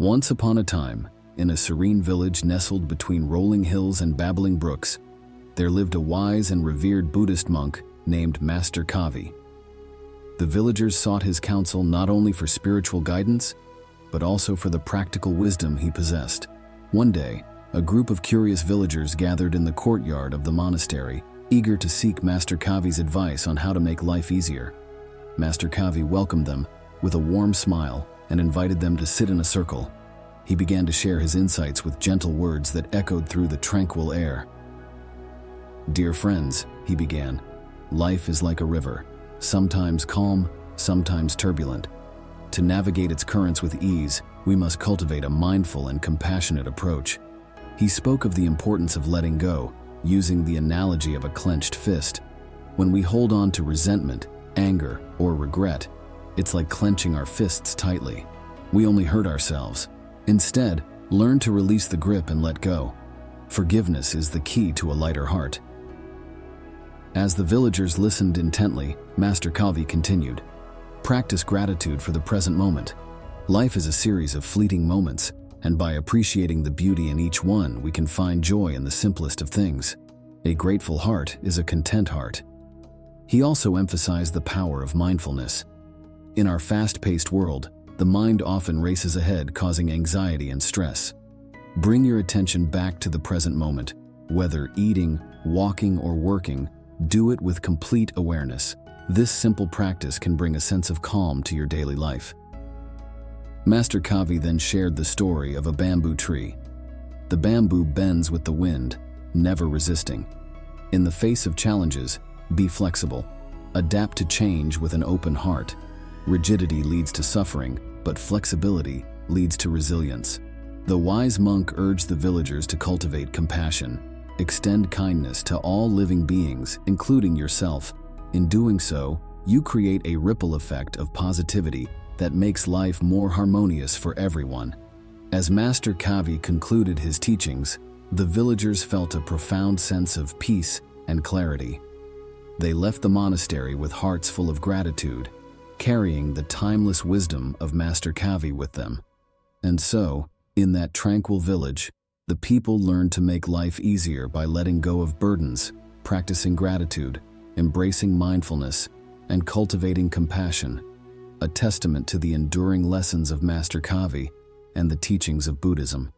Once upon a time, in a serene village nestled between rolling hills and babbling brooks, there lived a wise and revered Buddhist monk named Master Kavi. The villagers sought his counsel not only for spiritual guidance, but also for the practical wisdom he possessed. One day, a group of curious villagers gathered in the courtyard of the monastery, eager to seek Master Kavi's advice on how to make life easier. Master Kavi welcomed them with a warm smile and invited them to sit in a circle. He began to share his insights with gentle words that echoed through the tranquil air. "Dear friends," he began, "life is like a river, sometimes calm, sometimes turbulent. To navigate its currents with ease, we must cultivate a mindful and compassionate approach." He spoke of the importance of letting go, using the analogy of a clenched fist. When we hold on to resentment, anger, or regret, it's like clenching our fists tightly. We only hurt ourselves. Instead, learn to release the grip and let go. Forgiveness is the key to a lighter heart. As the villagers listened intently, Master Kavi continued, "Practice gratitude for the present moment. Life is a series of fleeting moments, and by appreciating the beauty in each one, we can find joy in the simplest of things. A grateful heart is a content heart." He also emphasized the power of mindfulness. In our fast-paced world, the mind often races ahead, causing anxiety and stress. Bring your attention back to the present moment. Whether eating, walking, or working, do it with complete awareness. This simple practice can bring a sense of calm to your daily life. Master Kavi then shared the story of a bamboo tree. The bamboo bends with the wind, never resisting. In the face of challenges, be flexible. Adapt to change with an open heart. Rigidity leads to suffering, but flexibility leads to resilience. The wise monk urged the villagers to cultivate compassion. Extend kindness to all living beings, including yourself. In doing so, you create a ripple effect of positivity that makes life more harmonious for everyone. As Master Kavi concluded his teachings, the villagers felt a profound sense of peace and clarity. They left the monastery with hearts full of gratitude, carrying the timeless wisdom of Master Kavi with them. And so, in that tranquil village, the people learned to make life easier by letting go of burdens, practicing gratitude, embracing mindfulness, and cultivating compassion, a testament to the enduring lessons of Master Kavi and the teachings of Buddhism.